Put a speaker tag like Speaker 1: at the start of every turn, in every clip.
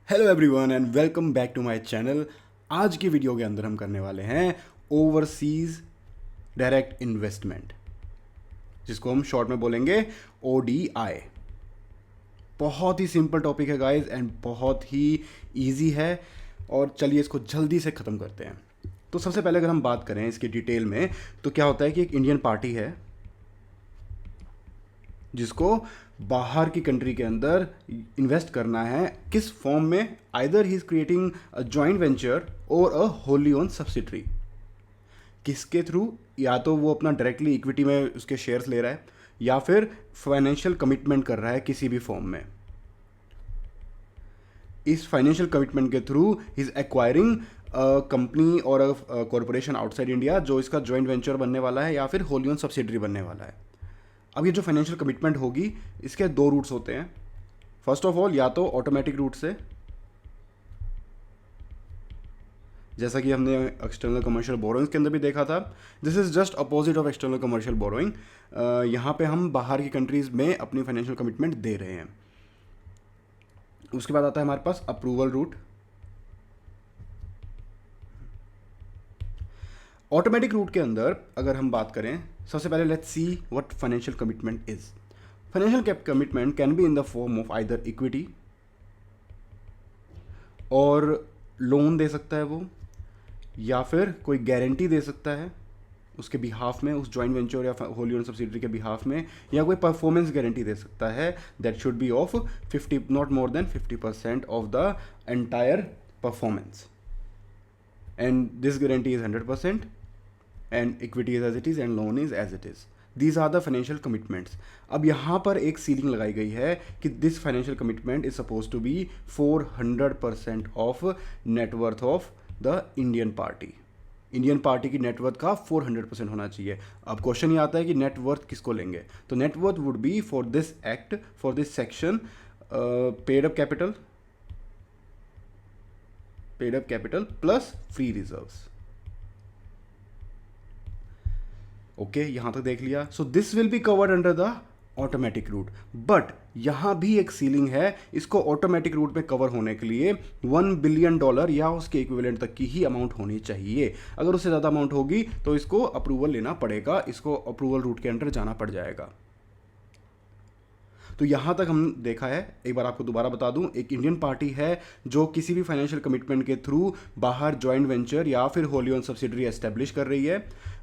Speaker 1: Hello everyone and welcome back to my channel. आज की video के अंदर हम करने वाले हैं ओवरसीज डायरेक्ट इन्वेस्टमेंट, जिसको हम शॉर्ट में बोलेंगे ODI। बहुत ही सिंपल टॉपिक है गाइस एंड बहुत ही इजी है, और चलिए इसको जल्दी से ख़त्म करते हैं। तो सबसे पहले अगर हम बात करें इसकी डिटेल में, तो क्या होता है कि एक इंडियन पार्टी है जिसको बाहर की कंट्री के अंदर इन्वेस्ट करना है। किस फॉर्म में? Either he is creating a joint venture और अ होली ओन सब्सिडरी। किसके थ्रू? या तो वो अपना डायरेक्टली इक्विटी में उसके शेयर्स ले रहा है, या फिर फाइनेंशियल कमिटमेंट कर रहा है किसी भी फॉर्म में। इस फाइनेंशियल कमिटमेंट के through he is acquiring company और कॉरपोरेशन आउटसाइड इंडिया, जो इसका जॉइंट वेंचर बनने वाला है या फिर होली ओन सब्सिडरी बनने वाला है। अब ये जो फाइनेंशियल कमिटमेंट होगी, इसके दो रूट्स होते हैं। फर्स्ट ऑफ ऑल, या तो ऑटोमेटिक रूट से, जैसा कि हमने एक्सटर्नल कमर्शियल बोरोइंग्स के अंदर भी देखा था। This is just opposite of external commercial borrowing. यहाँ पे हम बाहर की कंट्रीज में अपनी फाइनेंशियल कमिटमेंट दे रहे हैं। उसके बाद आता है हमारे पास अप्रूवल रूट। ऑटोमेटिक रूट के अंदर अगर हम बात करें, सबसे पहले let's see what financial commitment is. Financial commitment can be in the form of either equity, और लोन दे सकता है वो, या फिर कोई गारंटी दे सकता है उसके बिहाफ में, उस जॉइंट वेंचर या होली ओन सब्सिडरी के बिहाफ में, या कोई परफॉर्मेंस गारंटी दे सकता है that should be of 50, not more than 50% of the entire performance, and this guarantee is 100%, and equity is as it is, and loan is as it is. These are the financial commitments. अब यहाँ पर एक ceiling लगाई गई है कि this financial commitment is suppose to be 400% of net worth of the Indian party. Indian party की net worth का 400% होना चाहिए। अब क्वेश्चन ये आता है कि नेटवर्थ किसको लेंगे? तो net worth would be for this act, for this section, paid up capital plus free reserves. Okay, यहां तक देख लिया। So this will be covered under the automatic route, but यहां भी एक सीलिंग है। इसको ऑटोमेटिक रूट में कवर होने के लिए $1 बिलियन या उसके इक्विवेलेंट तक की ही अमाउंट होनी चाहिए। अगर उससे ज़्यादा अमाउंट होगी तो इसको अप्रूवल लेना पड़ेगा, इसको अप्रूवल रूट के अंडर जाना पड़ जाएगा। तो यहाँ तक हम देखा है, एक बार आपको दोबारा बता दूं, एक इंडियन पार्टी है जो किसी भी फाइनेंशियल कमिटमेंट के थ्रू बाहर जॉइंट वेंचर या फिर होली ओन सब्सिडरी एस्टेब्लिश कर रही है।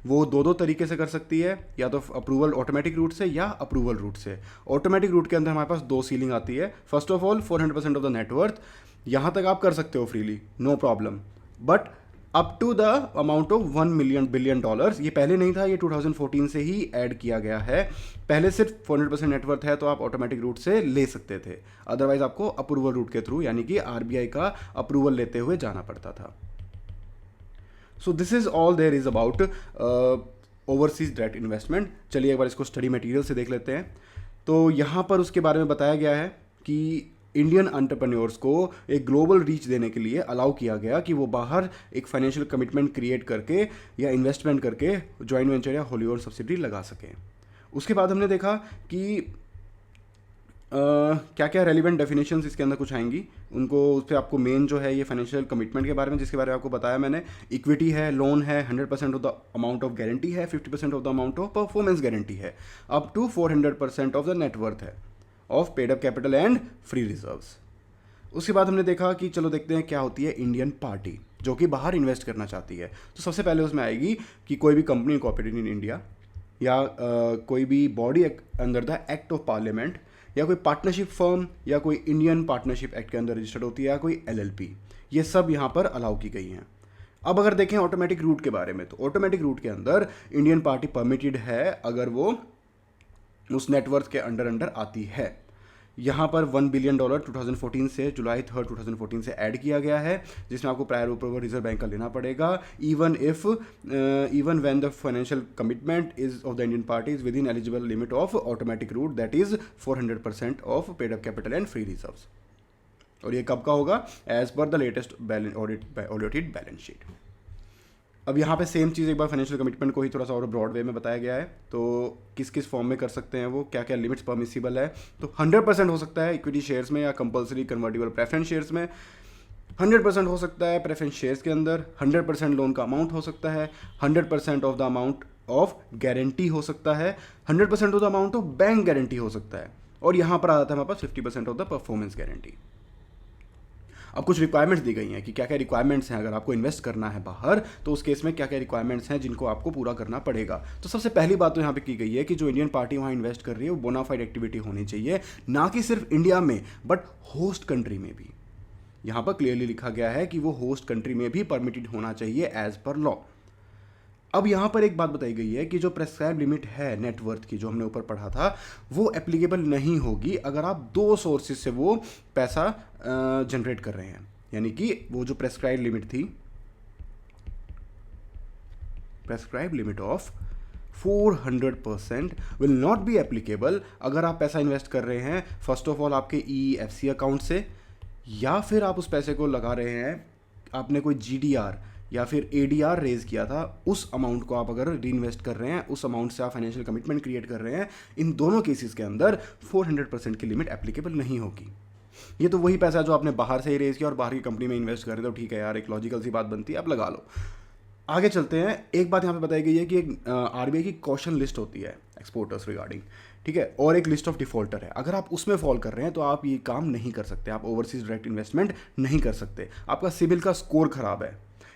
Speaker 1: वो दो तरीके से कर सकती है, या तो अप्रूवल ऑटोमेटिक रूट से या अप्रूवल रूट से। ऑटोमेटिक रूट के अंदर हमारे पास दो सीलिंग आती है। First of all 400% of the net worth, यहाँ तक आप कर सकते हो freely, no problem, but up to the amount of $1 billion. ये पहले नहीं था, ये 2014 से ही ऐड किया गया है। पहले सिर्फ 400% नेटवर्थ है तो आप ऑटोमेटिक रूट से ले सकते थे, अदरवाइज आपको अप्रूवल रूट के थ्रू, यानी कि RBI का अप्रूवल लेते हुए जाना पड़ता था। So this is all there is about overseas direct investment. चलिए एक बार इसको स्टडी मटेरियल से देख लेते हैं। तो यहाँ पर उसके बारे में बताया गया है कि इंडियन एंटरप्रेन्योर्स को एक ग्लोबल रीच देने के लिए अलाउ किया गया कि वो बाहर एक फाइनेंशियल कमिटमेंट क्रिएट करके या इन्वेस्टमेंट करके जॉइंट वेंचर या होली ओन सब्सिडरी लगा सकें। उसके बाद हमने देखा कि क्या क्या रेलिवेंट डेफिनेशंस इसके अंदर कुछ आएंगी, उनको उस पर आपको मेन जो है ये फाइनेंशियल कमिटमेंट के बारे में, जिसके बारे में आपको बताया मैंने, इक्विटी है, लोन है, 100% of the amount of guarantee है, 50% of the amount of performance guarantee है, up to 400% of the net worth है of paid up capital and free reserves. उसके बाद हमने देखा कि चलो देखते हैं क्या होती है इंडियन पार्टी जो कि बाहर इन्वेस्ट करना चाहती है। तो सबसे पहले उसमें आएगी कि कोई भी कंपनी इनकॉर्पोरेटेड इन इंडिया, या कोई भी body under the act of parliament, या कोई पार्टनरशिप फर्म, या कोई इंडियन पार्टनरशिप एक्ट के अंदर रजिस्टर्ड होती है, या कोई LLP, ये सब यहाँ पर अलाउ की गई हैं। अब अगर देखें ऑटोमेटिक रूट के बारे में, तो ऑटोमेटिक रूट के अंदर इंडियन पार्टी परमिटेड है अगर वो उस नेटवर्थ के अंडर आती है। यहाँ पर $1 बिलियन 2014 से जुलाई 3, 2014 से ऐड किया गया है, जिसमें आपको प्रायर अप्रूवल रिजर्व बैंक का लेना पड़ेगा, even when the financial commitment is of the Indian party is within eligible limit of automatic route, that is 400% of paid up capital and free reserves. और ये कब का होगा? As per the latest audited balance sheet. अब यहाँ पे same चीज़ एक बार financial commitment को ही थोड़ा सा और ब्रॉड वे में बताया गया है। तो किस किस फॉर्म में कर सकते हैं वो, क्या क्या लिमिट्स परमिसिबल है। तो 100% हो सकता है इक्विटी शेयर्स में या कंपलसरी कन्वर्टिबल प्रेफरेंस शेयर्स में, 100% हो सकता है प्रेफरेंस शेयर्स के अंदर, 100% लोन का अमाउंट हो सकता है, 100% of the amount of guarantee हो सकता है, 100% of the amount of bank guarantee हो सकता है, और यहाँ पर आ जाता है हमारे पास 50% ऑफ द परफॉर्मेंस गारंटी। अब कुछ रिक्वायरमेंट्स दी गई हैं कि क्या क्या रिक्वायरमेंट्स हैं, अगर आपको इन्वेस्ट करना है बाहर तो उस केस में क्या क्या रिक्वायरमेंट्स हैं जिनको आपको पूरा करना पड़ेगा। तो सबसे पहली बात तो यहाँ पे की गई है कि जो इंडियन पार्टी वहाँ इन्वेस्ट कर रही है वो बोनाफाइड एक्टिविटी होनी चाहिए, ना कि सिर्फ इंडिया में बट होस्ट कंट्री में भी। यहाँ पर क्लियरली लिखा गया है कि वो होस्ट कंट्री में भी परमिटेड होना चाहिए एज पर लॉ। अब यहाँ पर एक बात बताई गई है कि जो प्रेस्क्राइब लिमिट है नेटवर्थ की, जो हमने ऊपर पढ़ा था, वो एप्लीकेबल नहीं होगी अगर आप 2 सोर्सेज से वो पैसा जनरेट कर रहे हैं। यानी कि वो जो प्रेस्क्राइब लिमिट थी, prescribe limit of 400% will not be applicable अगर आप पैसा इन्वेस्ट कर रहे हैं फर्स्ट ऑफ ऑल आपके EFC अकाउंट से, या फिर आप उस पैसे को लगा रहे हैं, आपने कोई GDR या फिर ADR रेज किया था, उस अमाउंट को आप अगर री इन्वेस्ट कर रहे हैं, उस अमाउंट से आप फाइनेंशियल कमिटमेंट क्रिएट कर रहे हैं। इन दोनों केसेस के अंदर 400% की लिमिट एप्लीकेबल नहीं होगी। ये तो वही पैसा है जो आपने बाहर से ही रेज किया और बाहर की कंपनी में इन्वेस्ट कर रहे, तो ठीक है यार, एक लॉजिकल सी बात बनती है, आप लगा लो। आगे चलते हैं। एक बात यहाँ पे बताई गई है कि एक RBI की कॉशन लिस्ट होती है एक्सपोर्टर्स रिगार्डिंग, ठीक है, और एक लिस्ट ऑफ डिफॉल्टर है। अगर आप उसमें फॉल कर रहे हैं तो आप ये काम नहीं कर सकते, आप ओवरसीज डायरेक्ट इन्वेस्टमेंट नहीं कर सकते, आपका सिविल का स्कोर खराब है,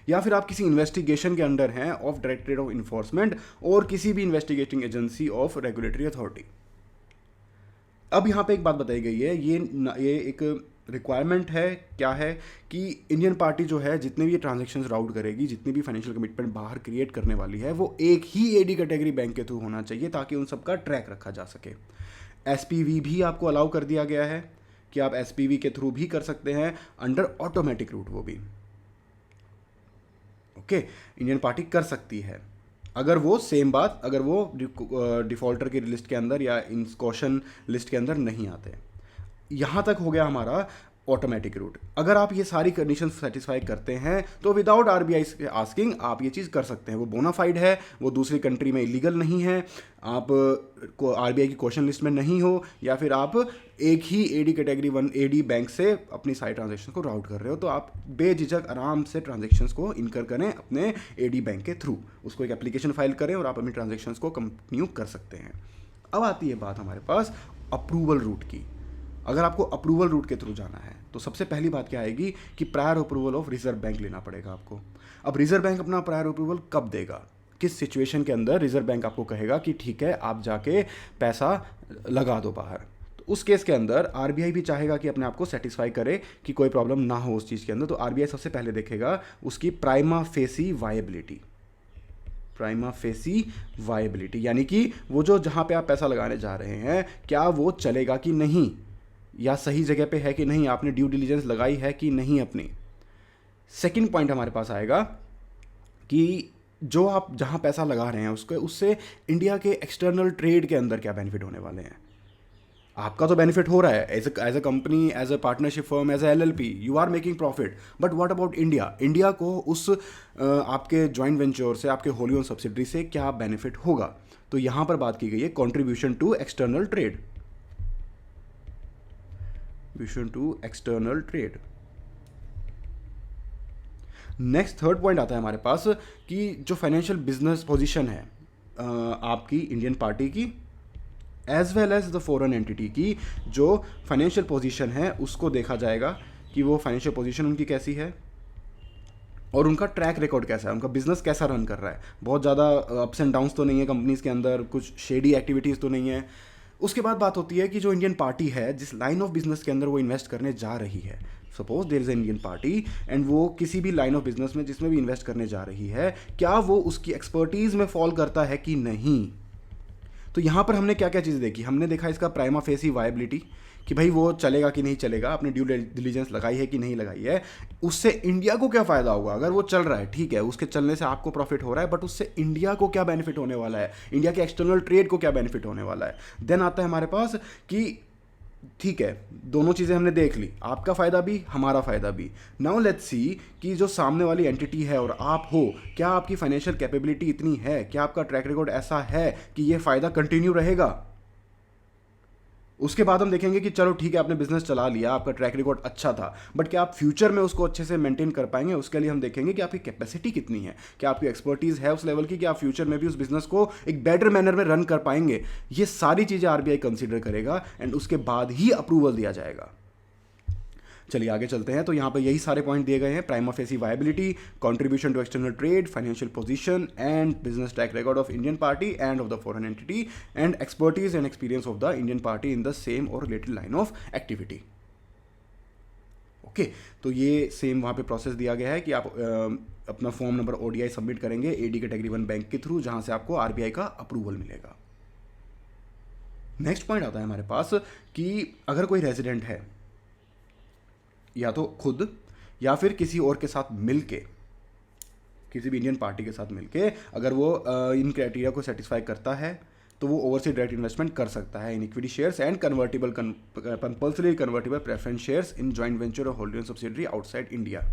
Speaker 1: या फिर आप किसी इन्वेस्टिगेशन के अंडर हैं ऑफ डायरेक्टरेट ऑफ इन्फोर्समेंट और किसी भी investigating agency of regulatory authority. अब यहाँ पे एक बात बताई गई है, ये एक रिक्वायरमेंट है, क्या है कि इंडियन पार्टी जो है जितने भी ये ट्रांजेक्शन्स राउट करेगी, जितनी भी फाइनेंशियल कमिटमेंट बाहर क्रिएट करने वाली है, वो एक ही AD कैटेगरी बैंक के थ्रू होना चाहिए ताकि उन सबका ट्रैक रखा जा सके। SPV भी आपको अलाउ कर दिया गया है कि आप SPV के थ्रू भी कर सकते हैं अंडर ऑटोमेटिक रूट, वो भी ओके इंडियन पार्टी कर सकती है अगर वो सेम बात, अगर वो डिफॉल्टर की लिस्ट के अंदर या इन कॉशन लिस्ट के अंदर नहीं आते। यहाँ तक हो गया हमारा ऑटोमेटिक रूट। अगर आप ये सारी कंडीशन सेटिस्फाई करते हैं तो विदाउट RBI आस्किंग आप ये चीज़ कर सकते हैं, वो बोनाफाइड है, वो दूसरी कंट्री में इलीगल नहीं है, आप को RBI की क्वेश्चन लिस्ट में नहीं हो, या फिर आप एक ही AD कैटेगरी 1 AD बैंक से अपनी सारी ट्रांजेक्शन को राउट कर रहे हो, तो आप बेझिझक आराम से ट्रांजेक्शन्स को इनकर करें अपने AD बैंक के थ्रू, उसको एक एप्लीकेशन फाइल करें और आप अपनी ट्रांजेक्शन्स को कंटिन्यू कर सकते हैं। अब आती है बात हमारे पास अप्रूवल रूट की। अगर आपको अप्रूवल रूट के थ्रू जाना है तो सबसे पहली बात क्या आएगी कि prior approval of reserve bank लेना पड़ेगा आपको। अब रिजर्व बैंक अपना प्रायर अप्रूवल कब देगा, किस सिचुएशन के अंदर रिजर्व बैंक आपको कहेगा कि ठीक है आप जाके पैसा लगा दो बाहर, तो उस केस के अंदर RBI भी चाहेगा कि अपने आप को सेटिस्फाई करे कि कोई प्रॉब्लम ना हो उस चीज़ के अंदर, तो RBI सबसे पहले देखेगा उसकी prima facie viability. Prima facie viability यानी कि वो जो जहाँ पे आप पैसा लगाने जा रहे हैं क्या वो चलेगा कि नहीं, या सही जगह पे है कि नहीं, आपने ड्यू डिलीजेंस लगाई है कि नहीं अपनी। सेकंड पॉइंट हमारे पास आएगा कि जो आप जहाँ पैसा लगा रहे हैं उससे इंडिया के एक्सटर्नल ट्रेड के अंदर क्या बेनिफिट होने वाले हैं। आपका तो बेनिफिट हो रहा है as a company, as a partnership firm, as a LLP, you are making profit, but what about India? India को उस आपके जॉइंट वेंचर से, आपके होली ओन सब्सिडरी से क्या बेनिफिट होगा। तो यहाँ पर बात की गई है contribution to external trade, to external trade. Next third point आता है हमारे पास कि जो फाइनेंशियल बिजनेस पोजीशन है आपकी इंडियन पार्टी की as well as the foreign entity की, जो फाइनेंशियल पोजीशन है उसको देखा जाएगा कि वो फाइनेंशियल पोजीशन उनकी कैसी है और उनका ट्रैक रिकॉर्ड कैसा है, उनका बिजनेस कैसा रन कर रहा है, बहुत ज़्यादा अप्स एंड डाउन्स तो नहीं है कंपनीज के अंदर, कुछ शेडी एक्टिविटीज़ तो नहीं है। उसके बाद बात होती है कि जो इंडियन पार्टी है जिस लाइन ऑफ बिजनेस के अंदर वो इन्वेस्ट करने जा रही है, suppose there is Indian party and वो किसी भी लाइन ऑफ बिजनेस में जिसमें भी इन्वेस्ट करने जा रही है, क्या वो उसकी एक्सपर्टीज़ में फॉल करता है कि नहीं। तो यहाँ पर हमने क्या क्या चीज़ें देखी, हमने देखा इसका प्राइमा फेसी वायबिलिटी कि भाई वो चलेगा कि नहीं चलेगा, आपने ड्यू डिलीजेंस लगाई है कि नहीं लगाई है, उससे इंडिया को क्या फ़ायदा होगा। अगर वो चल रहा है ठीक है, उसके चलने से आपको प्रॉफिट हो रहा है, बट उससे इंडिया को क्या बेनिफिट होने वाला है, इंडिया के एक्सटर्नल ट्रेड को क्या बेनिफिट होने वाला है। देन आता है हमारे पास कि ठीक है, दोनों चीज़ें हमने देख ली, आपका फ़ायदा भी हमारा फ़ायदा भी। नाउ लेट्स सी कि जो सामने वाली एंटिटी है और आप हो, क्या आपकी फाइनेंशियल कैपेबिलिटी इतनी है, क्या आपका ट्रैक रिकॉर्ड ऐसा है कि ये फ़ायदा कंटिन्यू रहेगा। उसके बाद हम देखेंगे कि चलो ठीक है, आपने बिजनेस चला लिया, आपका ट्रैक रिकॉर्ड अच्छा था, बट क्या आप फ्यूचर में उसको अच्छे से मेंटेन कर पाएंगे। उसके लिए हम देखेंगे कि आपकी कैपेसिटी कितनी है, क्या आपकी एक्सपर्टीज़ है उस लेवल की कि आप फ्यूचर में भी उस बिजनेस को एक बेटर मैनर में रन कर पाएंगे। ये सारी चीज़ें आरबीआई कंसीडर करेगा एंड उसके बाद ही अप्रूवल दिया जाएगा। चलिए आगे चलते हैं। तो यहाँ पर यही सारे पॉइंट दिए गए हैं: prima facie viability, contribution to external trade, financial position and business track record of Indian party and of the foreign entity, and expertise and experience of the Indian party in the same और related line of activity. Okay, तो ये same वहाँ पे process दिया गया है कि आप अपना फॉर्म नंबर ओडीआई सबमिट करेंगे एडी कैटेगरी 1 बैंक के थ्रू, जहाँ से आपको आरबीआई का अप्रूवल मिलेगा। नेक्स्ट पॉइंट आता है हमारे पास कि अगर कोई रेजिडेंट है, या तो खुद या फिर किसी और के साथ मिलके, किसी भी इंडियन पार्टी के साथ मिलके, अगर वो इन क्राइटेरिया को सेटिस्फाई करता है तो वो ओवरसीज डायरेक्ट इन्वेस्टमेंट कर सकता है in equity shares and convertible compulsory convertible preference shares in joint venture और होल्डिंग सब्सिडरी आउटसाइड इंडिया।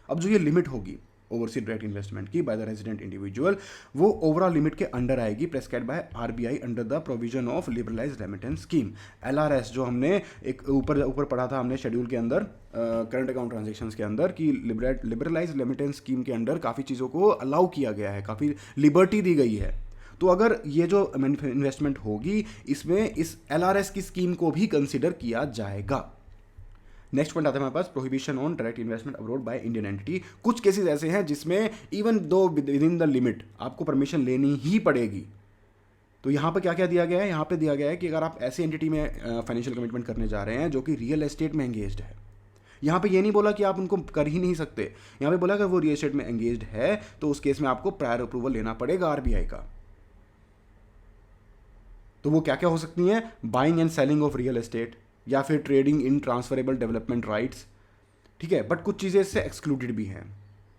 Speaker 1: अब जो ये लिमिट होगी ओवरसीज डायरेक्ट इन्वेस्टमेंट की बाय द रेजिडेंट इंडिविजुअल, वो ओवरऑल लिमिट के अंडर आएगी, prescribed by RBI under the provision of liberalised remittance scheme, LRS, जो हमने एक ऊपर पढ़ा था हमने शेड्यूल के अंदर, करंट अकाउंट ट्रांजेक्शंस के अंदर, कि लिबरलाइज्ड रेमिटेंस स्कीम के अंडर काफ़ी चीज़ों को अलाउ किया गया है, काफ़ी लिबर्टी दी गई है। तो अगर ये जो इन्वेस्टमेंट होगी इसमें इस एलआरएस की स्कीम को भी कंसिडर किया जाएगा। नेक्स्ट पॉइंट आता है हमारे पास, prohibition on direct investment abroad by Indian entity. कुछ केसेस ऐसे हैं जिसमें even though within the limit आपको परमिशन लेनी ही पड़ेगी। तो यहाँ पर क्या क्या दिया गया है, यहाँ पे दिया गया है कि अगर आप ऐसे एंटिटी में फाइनेंशियल कमिटमेंट करने जा रहे हैं जो कि रियल एस्टेट में एंगेज्ड है, यहाँ पे ये नहीं बोला कि आप उनको कर ही नहीं सकते, यहाँ पे बोला कि वो रियल एस्टेट में एंगेज्ड है तो उस केस में आपको प्रायर अप्रूवल लेना पड़ेगा आरबीआई का। तो वो क्या क्या हो सकती हैं, buying and selling of real estate, या फिर trading in transferable development rights, ठीक है। बट कुछ चीज़ें इससे एक्सक्लूडेड भी हैं,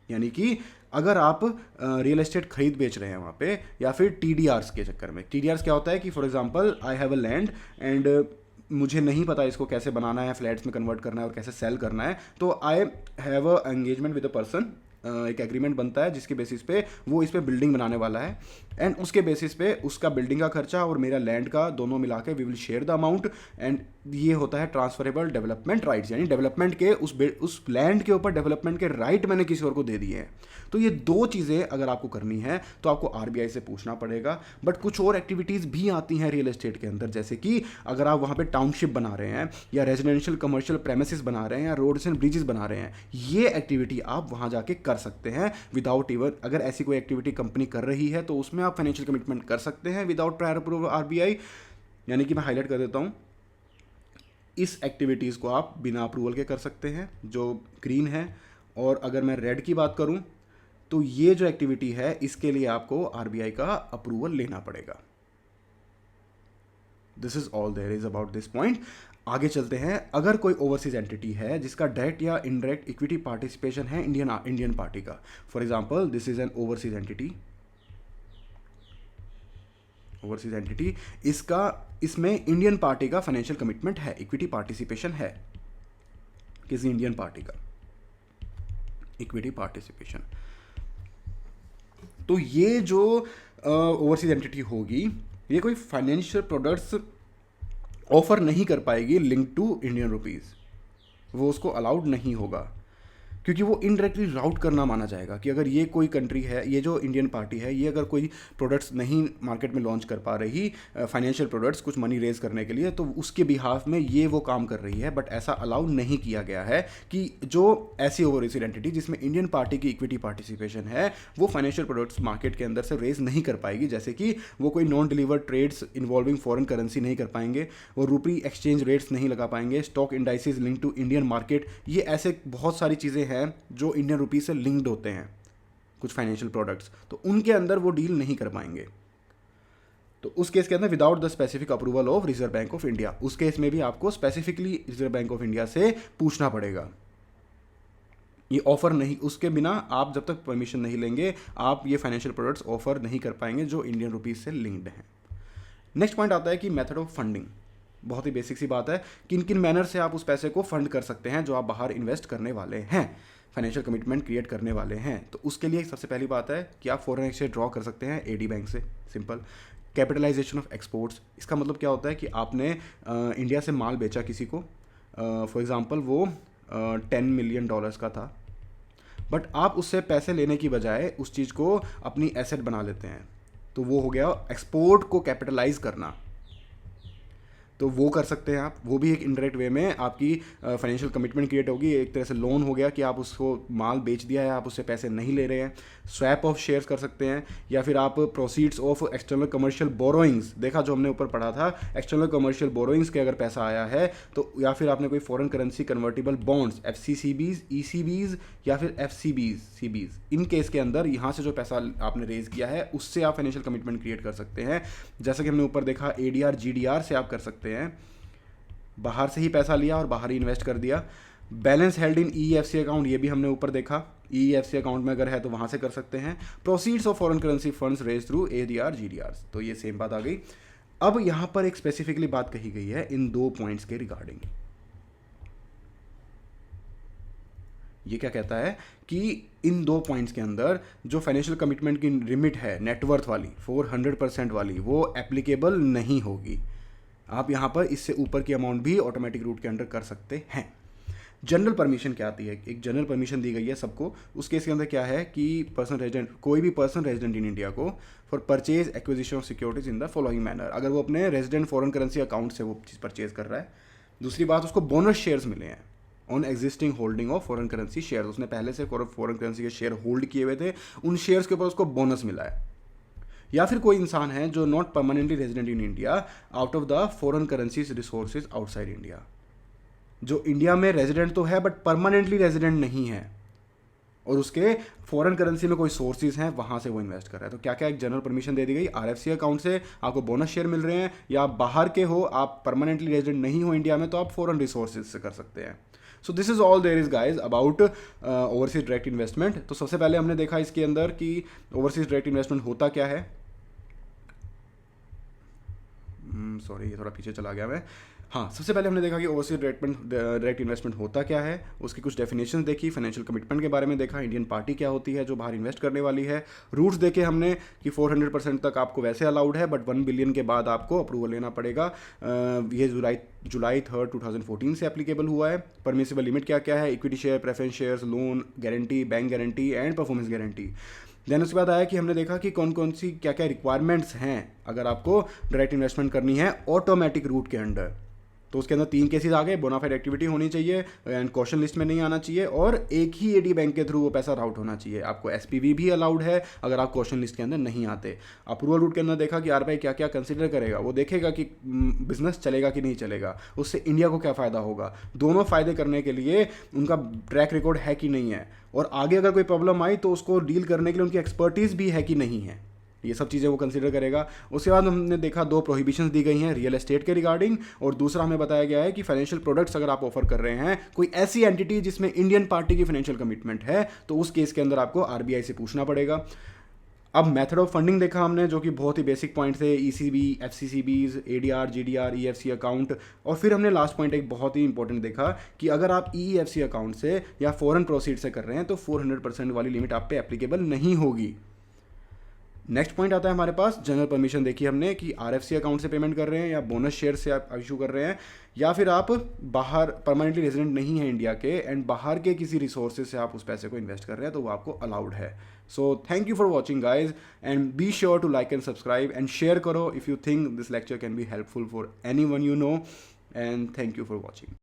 Speaker 1: यानी कि अगर आप रियल एस्टेट खरीद बेच रहे हैं वहाँ पे, या फिर टीडीआर्स के चक्कर में। टीडीआर्स क्या होता है कि for example I have a land and मुझे नहीं पता इसको कैसे बनाना है, फ्लैट्स में कन्वर्ट करना है और कैसे सेल करना है, तो I have a engagement with a person, एक एग्रीमेंट बनता है जिसके बेसिस पे वो इस पे बिल्डिंग बनाने वाला है, एंड उसके बेसिस पे उसका बिल्डिंग का खर्चा और मेरा लैंड का दोनों मिला के we will share the amount, and ये होता है ट्रांसफरेबल डेवलपमेंट राइट्स, यानी डेवलपमेंट के उस लैंड के ऊपर डेवलपमेंट के राइट मैंने किसी और को दे दिए हैं। तो ये दो चीज़ें अगर आपको करनी है तो आपको आरबीआई से पूछना पड़ेगा। बट कुछ और एक्टिविटीज़ भी आती हैं रियल एस्टेट के अंदर, जैसे कि अगर आप वहाँ पे टाउनशिप बना रहे हैं, या रेजिडेंशियल कमर्शियल प्रेमिसेस बना रहे हैं, या रोड्स एंड ब्रिजेस बना रहे हैं, ये एक्टिविटी आप वहाँ जाके कर सकते हैं विदाउट इवन, अगर ऐसी कोई एक्टिविटी कंपनी कर रही है तो उसमें आप फाइनेंशियल कमिटमेंट कर सकते हैं विदाउट प्रायर अप्रूवल आरबीआई। यानी कि मैं हाईलाइट कर देता हूँ, इस एक्टिविटीज़ को आप बिना अप्रूवल के कर सकते हैं जो ग्रीन है, और अगर मैं रेड की बात करूं तो ये जो एक्टिविटी है इसके लिए आपको आरबीआई का अप्रूवल लेना पड़ेगा। This is all there is about this point. आगे चलते हैं। अगर कोई ओवरसीज एंटिटी है जिसका डायरेक्ट या इनडायरेक्ट इक्विटी पार्टिसिपेशन है इंडियन पार्टी का, for example this is an overseas entity, इसमें इंडियन पार्टी का फाइनेंशियल कमिटमेंट है, इक्विटी पार्टिसिपेशन है, किसी इंडियन पार्टी का इक्विटी पार्टिसिपेशन, तो ये जो ओवरसीज एंटिटी होगी ये कोई फाइनेंशियल प्रोडक्ट्स ऑफर नहीं कर पाएगी लिंक टू इंडियन रुपीज़, वो उसको अलाउड नहीं होगा, क्योंकि वो इनडायरेक्टली राउट करना माना जाएगा कि अगर ये कोई कंट्री है, ये जो इंडियन पार्टी है, ये अगर कोई प्रोडक्ट्स नहीं मार्केट में लॉन्च कर पा रही, फाइनेंशियल प्रोडक्ट्स कुछ मनी रेज करने के लिए, तो उसके बिहाफ में ये वो काम कर रही है। बट ऐसा अलाउ नहीं किया गया है कि जो ऐसी ओवरसीज एंटिटी जिसमें इंडियन पार्टी की इक्विटी पार्टिसिपेशन है वो फाइनेंशियल प्रोडक्ट्स मार्केट के अंदर से रेज नहीं कर पाएगी, जैसे कि वो कोई non delivered trades involving foreign currency नहीं कर पाएंगे, वो रुपी एक्सचेंज रेट्स नहीं लगा पाएंगे, stock indices link to Indian market, ये ऐसे बहुत सारी चीज़ें हैं जो इंडियन रुपी से लिंक्ड होते हैं कुछ फाइनेंशियल प्रोडक्ट्स, तो उनके अंदर वो डील नहीं कर पाएंगे। तो उस केस के अंदर without the specific approval of reserve bank of India, उस केस में भी आपको specifically reserve bank of India से पूछना पड़ेगा। ये ऑफर नहीं, उसके बिना आप जब तक परमिशन नहीं लेंगे आप ये फाइनेंशियल प्रोडक्ट्स ऑफर नहीं कर पाएंगे जो इंडियन रुपीज से लिंक्ड हैं। नेक्स्ट पॉइंट आता है कि मेथड ऑफ फंडिंग, बहुत ही बेसिक सी बात है, किन किन मैनर से आप उस पैसे को फंड कर सकते हैं जो आप बाहर इन्वेस्ट करने वाले हैं, फाइनेंशियल कमिटमेंट क्रिएट करने वाले हैं। तो उसके लिए सबसे पहली बात है कि आप फॉरेन एक्सचेंज ड्रॉ कर सकते हैं एडी बैंक से, सिंपल। कैपिटलाइजेशन ऑफ एक्सपोर्ट्स, इसका मतलब क्या होता है कि आपने इंडिया से माल बेचा किसी को, फॉर एग्जांपल वो $10 million का था, बट आप उससे पैसे लेने की बजाय उस चीज़ को अपनी एसेट बना लेते हैं, तो वो हो गया एक्सपोर्ट को कैपिटलाइज करना। तो वो कर सकते हैं आप, वो भी एक इनडायरेक्ट वे में आपकी फाइनेंशियल कमिटमेंट क्रिएट होगी, एक तरह से लोन हो गया कि आप उसको माल बेच दिया है, आप उससे पैसे नहीं ले रहे हैं। स्वैप ऑफ शेयर्स कर सकते हैं, या फिर आप proceeds of external commercial borrowings, देखा जो हमने ऊपर पढ़ा था, एक्सटर्नल कमर्शियल बोरोइंग्स के अगर पैसा आया है तो, या फिर आपने कोई foreign currency convertible bonds FCCBs, ECBs या फिर FCBs, इन केस के अंदर यहाँ से जो पैसा आपने रेज किया है उससे आप फाइनेंशियल कमिटमेंट क्रिएट कर सकते हैं। जैसा कि हमने ऊपर देखा ADR GDR से आप कर सकते हैं, बाहर से ही पैसा लिया और बाहर ही इन्वेस्ट कर दिया। Balance held in EFC account, ये भी हमने ऊपर देखा, EFC अकाउंट में अगर है तो वहाँ से कर सकते हैं। Proceeds of foreign currency funds raise through ADR GDR, तो ये सेम बात आ गई। अब यहाँ पर एक स्पेसिफिकली बात कही गई है इन 2 पॉइंट्स के रिगार्डिंग। ये क्या कहता है कि इन 2 पॉइंट्स के अंदर जो फाइनेंशियल कमिटमेंट की लिमिट है नेटवर्थ वाली 400% वाली, वो एप्लीकेबल नहीं होगी। आप यहाँ पर इससे ऊपर की अमाउंट भी ऑटोमेटिक रूट के अंडर कर सकते हैं। जनरल परमिशन क्या आती है, एक जनरल परमिशन दी गई है सबको। उस केस के अंदर क्या है कि पर्सन रेजिडेंट, कोई भी पर्सन रेजिडेंट इन इंडिया को for purchase acquisition of securities in the following manner, अगर वो अपने रेजिडेंट फॉरेन करेंसी अकाउंट से वो चीज़ परचेज कर रहा है। दूसरी बात, उसको बोनस शेयर्स मिले हैं on existing holding of foreign currency shares, उसने पहले से फॉरेन करेंसी के शेयर होल्ड किए हुए थे, उन शेयर्स के ऊपर उसको बोनस मिला है। या फिर कोई इंसान है जो not permanently resident in India out of the foreign currencies resources outside India, जो इंडिया में रेजिडेंट तो है बट परमानेंटली रेजिडेंट नहीं है, और उसके फॉरेन करेंसी में कोई सोर्सेज हैं, वहाँ से वो इन्वेस्ट कर रहा है। तो क्या क्या एक जनरल परमिशन दे दी गई, RFC अकाउंट से आपको बोनस शेयर मिल रहे हैं, या आप बाहर के हो, आप परमानेंटली रेजिडेंट नहीं हो इंडिया में, तो आप फॉरेन रिसोर्सेज से कर सकते हैं। So this is all there is guys about overseas direct investment. तो सबसे पहले हमने देखा इसके अंदर कि ओवरसीज डायरेक्ट इन्वेस्टमेंट होता क्या है। सॉरी, ये थोड़ा पीछे चला गया मैं। हाँ, सबसे पहले हमने देखा कि ओवरसीज डायरेक्ट इन्वेस्टमेंट होता क्या है, उसकी कुछ डेफिनेशन देखी, फाइनेंशियल कमिटमेंट के बारे में देखा, इंडियन पार्टी क्या होती है जो बाहर इन्वेस्ट करने वाली है, रूट्स देखे हमने कि 400% तक आपको वैसे अलाउड है, बट 1 बिलियन के बाद आपको अप्रूवल लेना पड़ेगा। ये जुलाई 3, 2014 से एप्लीकेबल हुआ है। परमिसिबल लिमिट क्या क्या है, equity share, preference shares, loan guarantee, bank guarantee and performance guarantee. Then उसके बाद आया कि हमने देखा कि कौन कौन सी क्या क्या रिक्वायरमेंट्स हैं अगर आपको डायरेक्ट इन्वेस्टमेंट करनी है ऑटोमेटिक रूट के अंडर। तो उसके अंदर 3 केसेस आ गए, बोनाफाइड एक्टिविटी होनी चाहिए एंड क्वेश्चन लिस्ट में नहीं आना चाहिए, और एक ही एडी बैंक के थ्रू वो पैसा राउट होना चाहिए। आपको SPV भी अलाउड है अगर आप क्वेश्चन लिस्ट के अंदर नहीं आते। अप्रूवल रूट के अंदर देखा कि RBI क्या क्या कंसिडर करेगा, वो देखेगा कि बिजनेस चलेगा कि नहीं चलेगा, उससे इंडिया को क्या फ़ायदा होगा, दोनों फ़ायदे करने के लिए उनका ट्रैक रिकॉर्ड है कि नहीं है, और आगे अगर कोई प्रॉब्लम आई तो उसको डील करने के लिए उनकी एक्सपर्टीज़ भी है कि नहीं है, ये सब चीज़ें वो कंसीडर करेगा। उसके बाद हमने देखा 2 प्रोहिबिशंस दी गई हैं रियल एस्टेट के रिगार्डिंग, और दूसरा हमें बताया गया है कि फाइनेंशियल प्रोडक्ट्स अगर आप ऑफर कर रहे हैं कोई ऐसी एंटिटी जिसमें इंडियन पार्टी की फाइनेंशियल कमिटमेंट है, तो उस केस के अंदर आपको RBI से पूछना पड़ेगा। अब मेथड ऑफ फंडिंग देखा हमने, जो कि बहुत ही बेसिक पॉइंट थे, ECB, FCCBs, ADR, GDR, EFC account, और फिर हमने लास्ट पॉइंट एक बहुत ही इंपॉर्टेंट देखा कि अगर आप EFC अकाउंट से या फॉरेन प्रोसीड से कर रहे हैं तो 400% वाली लिमिट आप पे एप्लीकेबल नहीं होगी। नेक्स्ट पॉइंट आता है हमारे पास जनरल परमिशन। देखिए हमने कि RFC अकाउंट से पेमेंट कर रहे हैं, या बोनस शेयर से आप इशू कर रहे हैं, या फिर आप बाहर परमानेंटली रेजिडेंट नहीं है इंडिया के एंड बाहर के किसी रिसोर्सेज से आप उस पैसे को इन्वेस्ट कर रहे हैं, तो वो आपको अलाउड है। So thank you for watching guys, and be sure to like and subscribe and share करो if you think this lecture can be helpful for anyone you know, and thank you for watching.